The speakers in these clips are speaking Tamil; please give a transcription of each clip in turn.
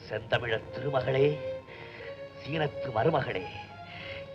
செந்தமிழர் திருமகளே, சீனத்து மருமகளே,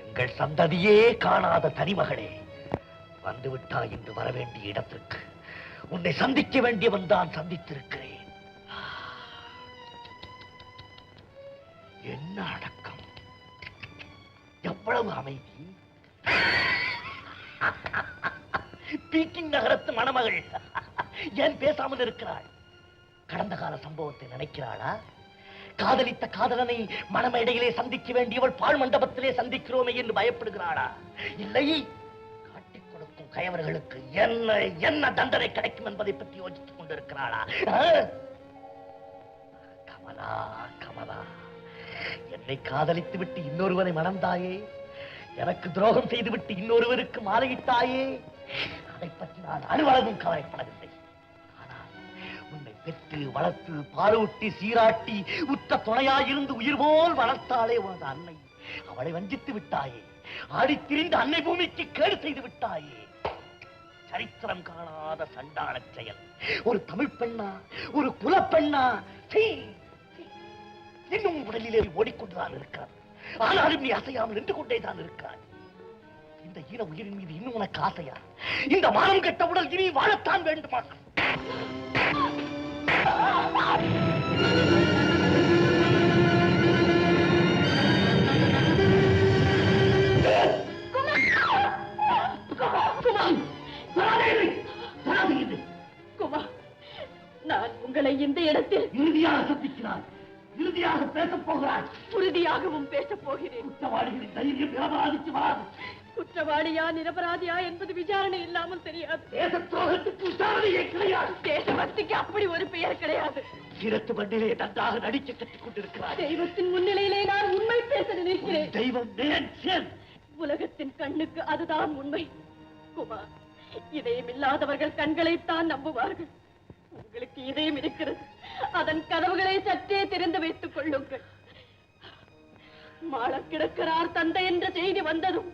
எங்கள் சந்ததியே காணாத தனிமகளே, வந்துவிட்டாய் என்று வரவேண்டிய இடத்திற்கு உன்னை சந்திக்க வேண்டியவன் தான் சந்தித்திருக்கிறேன். என்ன அடக்கம், எவ்வளவு அமைதி. பீக்கிங் நகரத்து மணமகள் ஏன் பேசாமல் இருக்கிறாள்? கடந்த கால சம்பவத்தை நினைக்கிறாளா? காதலித்த காதலனை மணமேடையிலே சந்திக்க வேண்டியவள் பாழ் மண்டபத்திலே சந்திக்கிறோமே என்று பயப்படுகிறாளா? இல்லை, காட்டிக் கொடுக்கும் கயவர்களுக்கு என்ன என்ன தண்டனை கிடைக்கும் என்பதை பற்றி யோசித்துக் கொண்டிருக்கிறாளா? கமலா, கமலா, என்னை காதலித்து விட்டு இன்னொருவரை மணந்தாயே, எனக்கு துரோகம் செய்துவிட்டு இன்னொருவருக்கு மாலையிட்டாயே, அதை பற்றி நான் அலுவலகம் கவலைப்படவில்லை. ஆனால் உன்னை பெற்று வளர்த்து பாலூட்டி சீராட்டி உற்ற துணையாயிருந்து உயிர் போல் வளர்த்தாளே உனது அன்னை, அவளை வஞ்சித்து விட்டாயே. ஆடித்திரிந்த அன்னை பூமிக்கு கேடு செய்து விட்டாயே. சரித்திரம் காணாத சண்டாள செயல். ஒரு தமிழ் பெண்ணா, ஒரு குலப்பெண்ணா, இன்னும் உடலிலே ஓடிக்கொண்டுதான் இருக்கிறார். ஆனாலும் நீ அசையாமல் நின்று கொண்டேதான் இருக்கிறாய். இந்த ஈர உயிரின் மீது இன்னும் உனக்கு ஆசையா? இந்த மானம் கெட்ட உடல் இனி வாழத்தான் வேண்டுமா? குமார், நான் உங்களை இந்த இடத்தில் இறுதியாக சந்திக்கிறார், இறுதியாக பேசப் போகிறார். உறுதியாகவும் பேசப் போகிறேன். குற்றவாளிகளின் தைரியம் நிரபராதிக்கு வராது. குற்றவாளியா நிரபராதியா என்பது விசாரணை இல்லாமல் தெரியாது. தேச துரோகத்துக்கு விசாரணையே கிடையாது. தேசபக்திக்கு அப்படி ஒரு பெயர் கிடையாது. சிரத்து மண்ணிலே நன்றாக நடிக்க கற்றுக் கொண்டிருக்கிறார். தெய்வத்தின் முன்னிலையிலே நான் உண்மை பேச நினைக்கிறேன். தெய்வம் உலகத்தின் கண்ணுக்கு அதுதான் உண்மை. குமார், இதயம் இல்லாதவர்கள் கண்களைத்தான் நம்புவார்கள். உங்களுக்கு இதயம் இருக்கிறது, அதன் கதவுகளை சற்றே திறந்து வைத்துக் கொள்ளுங்கள். மாள கிடக்கிறார் தந்தை என்ற செய்தி வந்ததும்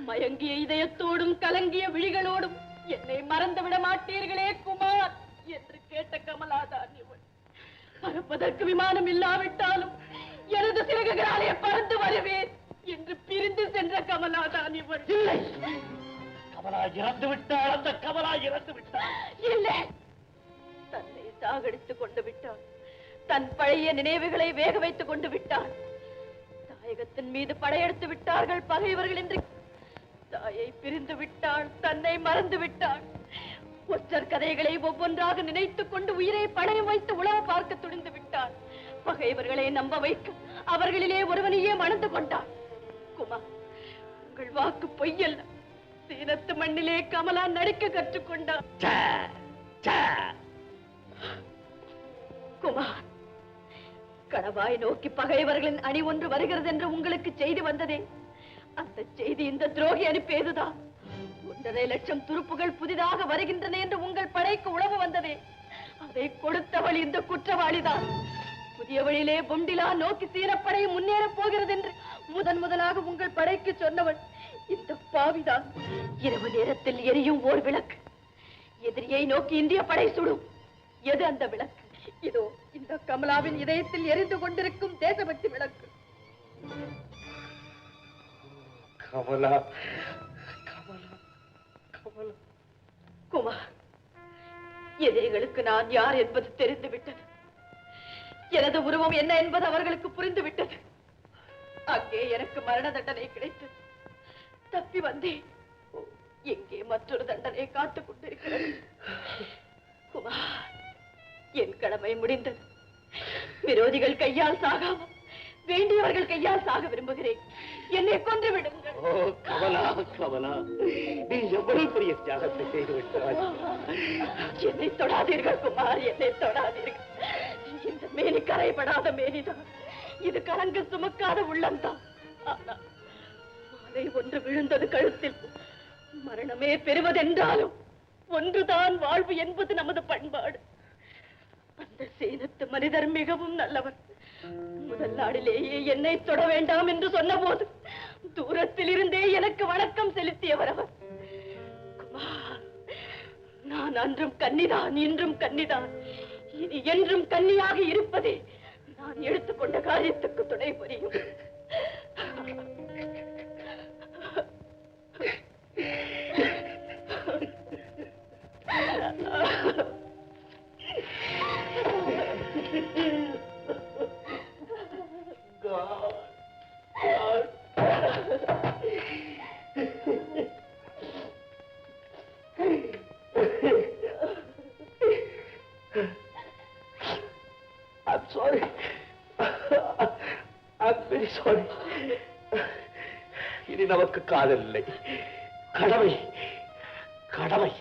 மயங்கிய இதயத்தோடும் கலங்கிய விழிகளோடும் என்னை மறந்து விட மாட்டீர்களே குமார் என்று கேட்ட கமலாதான் இவள். பறப்பதற்கு விமானம் இல்லாவிட்டாலும் எனது சிறகுகளாலே பறந்து வருவேன் என்று பிரிந்து சென்ற கமலாதான் இவள். இல்லை, கமலா இறந்து விட்டாள். அந்த கமலா இறந்து விட்டாள். இல்லை, தன்னை சாகடித்துக் கொண்டு விட்டாள். தன் பழைய நினைவுகளை வேக வைத்துக் கொண்டு விட்டாள். தாயகத்தின் மீது படையெடுத்து விட்டார்கள் பகைவர்கள் என்று தாயை பிரிந்து விட்டாள். தன்னை மறந்து விட்டாள். ஒற்றர் கதைகளை ஒவ்வொன்றாக நினைத்துக் கொண்டு உயிரை பணயம் வைத்து உளவு பார்க்க துணிந்து விட்டாள். பகைவர்களை நம்ப வைக்க அவர்களிலே ஒருவனையே மணந்து கொண்டாள். குமார், உங்கள் வாக்கு பொய்யல்ல. சீனத்து மண்ணிலே கமலா நடிக்க கற்றுக்கொண்டாள். குமார், கணவாய் நோக்கி பகைவர்களின் அணி ஒன்று வருகிறது என்று உங்களுக்கு செய்தி வந்ததே, அந்த செய்தி இந்த துரோகி அனுப்பியதுதான். 1.5 லட்சம் துருப்புகள் புதிதாக வருகின்றன என்று உங்கள் படைக்கு உளவு வந்ததே, அதை கொடுத்தவள் இந்த குற்றவாளிதான். புதிய வழியிலே பொண்டிலா நோக்கி சீனப்படை முன்னேறப் போகிறது என்று முதலாக உங்கள் படைக்கு சொன்னவள் இந்த பாவிதான். இரவு நேரத்தில் எரியும் ஓர் விளக்கு, எதிரியை நோக்கி இந்திய படை சுடும். எது அந்த விளக்கு? இதோ இந்த கமலாவின் இதயத்தில் எரிந்து கொண்டிருக்கும் தேசபக்தி விளக்கு. கமலா, கமலா, கமலா. குமார், எதிரிகளுக்கு நான் யார் என்பது தெரிந்துவிட்டது. எனது உருவம் என்ன என்பது அவர்களுக்கு புரிந்துவிட்டது. அங்கே எனக்கு மரண தண்டனை கிடைத்தது. தப்பி வந்தேன். எங்கே மற்றொரு தண்டனை காத்துக் கொண்டிருக்கிறது. குமார், என் கடமை முடிந்தது. விரோதிகள் கையால் சாகாமல் வேண்டியவர்கள் கையால் சாக விரும்புகிறேன். என்னை கொன்று விடுங்கள். கமலா, கமலா, நீ எவ்வளவு பெரிய தியாகத்தை செய்து விட்டாய். என்னை தொடாதீர்கள் குமார், என்னை தொடாதீர்கள். இந்த மேனி கரைபடாத மேனிதான். இது கலங்க சுமக்காத உள்ளம்தான். ஆனால் மாலை ஒன்று விழுந்தது கழுத்தில். மரணமே பெறுவதென்றாலும் ஒன்றுதான் வாழ்வு என்பது நமது பண்பாடு. அந்த சீனத்து மனிதர் மிகவும் நல்லவர். முதல் நாளிலேயே என்னை தொட வேண்டாம் என்று சொன்ன போது தூரத்தில் இருந்தே எனக்கு வணக்கம் செலுத்தியவர் அவர். குமார், நான் அன்றும் கன்னிதான், இன்றும் கன்னிதான், இனி என்றும் கன்னியாக இருப்பதே நான் எடுத்துக்கொண்ட காரியத்துக்கு துணை புரியும். I'm sorry. I'm very sorry. இனி நமக்கு காதல் இல்லை, கடமை. கடமை.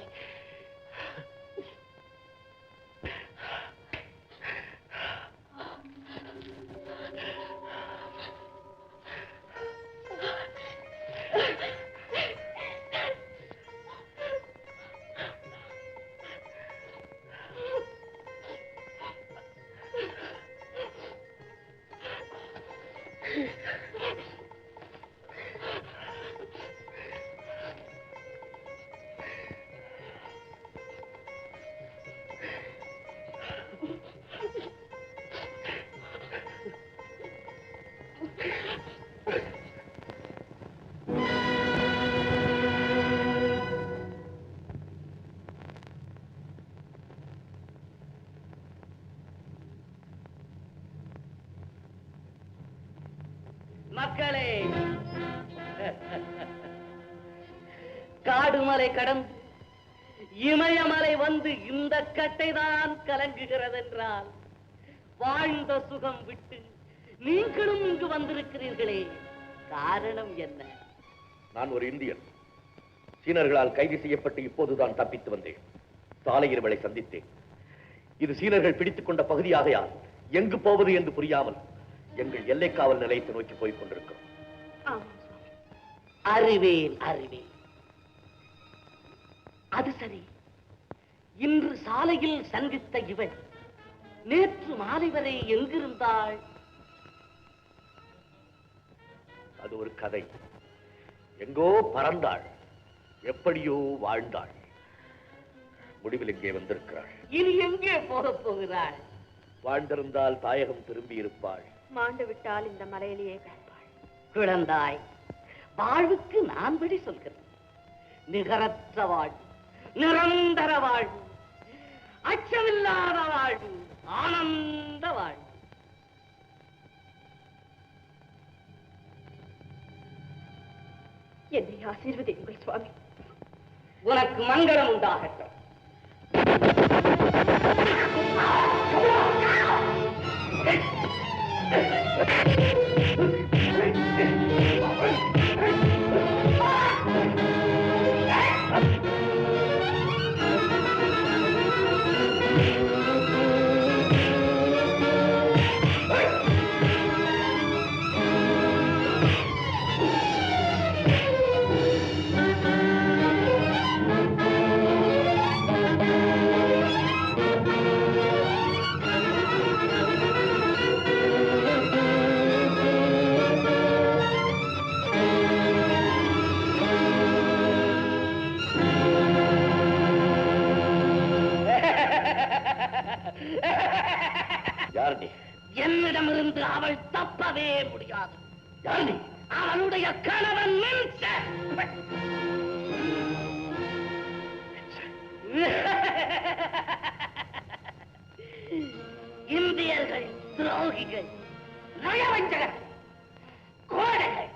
மக்களே, காடுமலை கடந்து இமயமலை வந்து இந்த கட்டைதான் கலங்குகிறதென்றால் வாழ்ந்த சுகம் விட்டு நீங்களும் இங்கு வந்திருக்கிறீர்களே, காரணம் என்ன? நான் ஒரு இந்தியன். சீனர்களால் கைது செய்யப்பட்டு இப்போதுதான் தப்பித்து வந்தேன். சாலையில் இவளை சந்தித்தேன். இது சீனர்கள் பிடித்துக் கொண்ட பகுதியாகையால் எங்கு போவது என்று புரியாமல் எங்கள் எல்லை காவல் நிலையத்தை நோக்கி போய்க் கொண்டிருக்கிறோம். அறிவேன், அறிவேன். அது சரி, இன்று சாலையில் சந்தித்த இவள் நேற்று மாலை வரை எங்கிருந்தாள்? அது ஒரு கதை. எங்கோ பறந்தாள், எப்படியோ வாழ்ந்தாள். முடிவில் இங்கே வந்திருக்கிறாள். இனி எங்கே போகப் போகிறாள்? வாழ்ந்திருந்தால் தாயகம் திரும்பி இருப்பாள். மாண்டு விட்டால் இந்த மலையிலேயே கிடப்பாள். குழந்தாய், வாழ்வுக்கு நான் விடி சொல்கிறேன். நிகரற்ற வாழ்வு, நிரந்தர வாழ்வு, அச்சமில்லாத வாழ்வு, ஆனந்த வாழ்வு. என்னை ஆசீர்வதியுங்கள் சுவாமி. உனக்கு மங்களம் உண்டாகட்டும். என்னிடமிருந்து அவள் தப்பவே முடியாது. அவளுடைய கணவன் இந்தியர்கள் துரோகிகள், நயவஞ்சகர், கோழைகள்.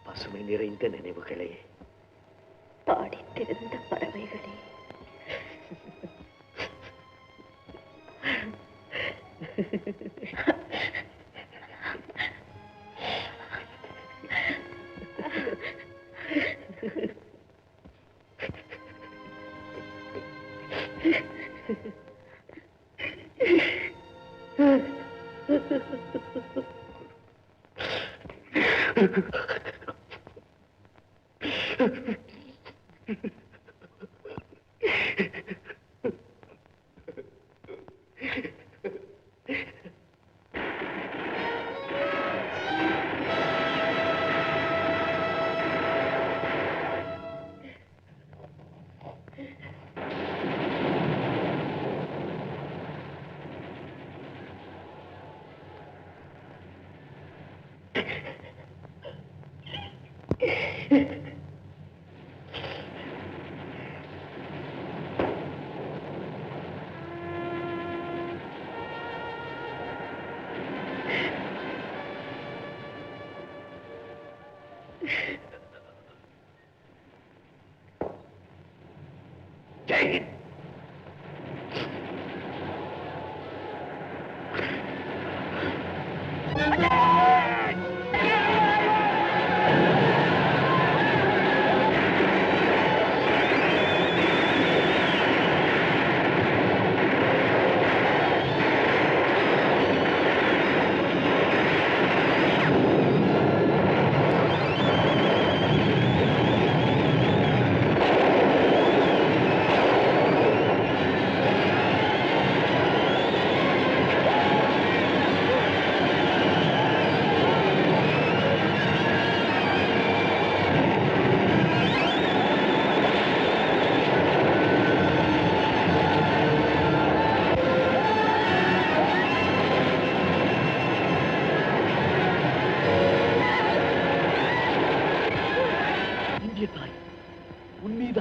பசுமை நிறைந்த நினைவுகளே. பாடி காத்திருந்த பறவைகளே,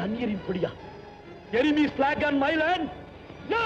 அந்நியரின் கொடியா? Enemy's flag on my land? No!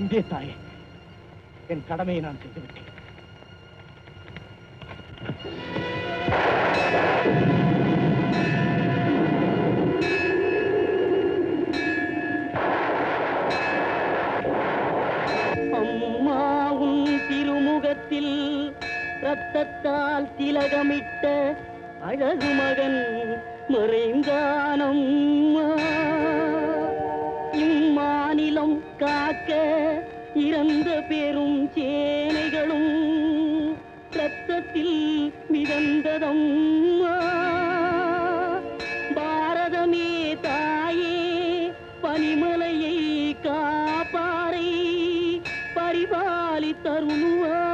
இங்கே தாயே, என் கடமையை நான் செய்துவிட்டேன். முத்தால் திலகமிட்ட அழகு மகன் மறைந்தானம். இம்மாநிலம் காக்க இறந்த பெரும் சேனைகளும் ரத்தத்தில் மிதந்ததம். பாரதமே தாயே பனிமலையை காப்பாரை பரிபாலி தருணுவா.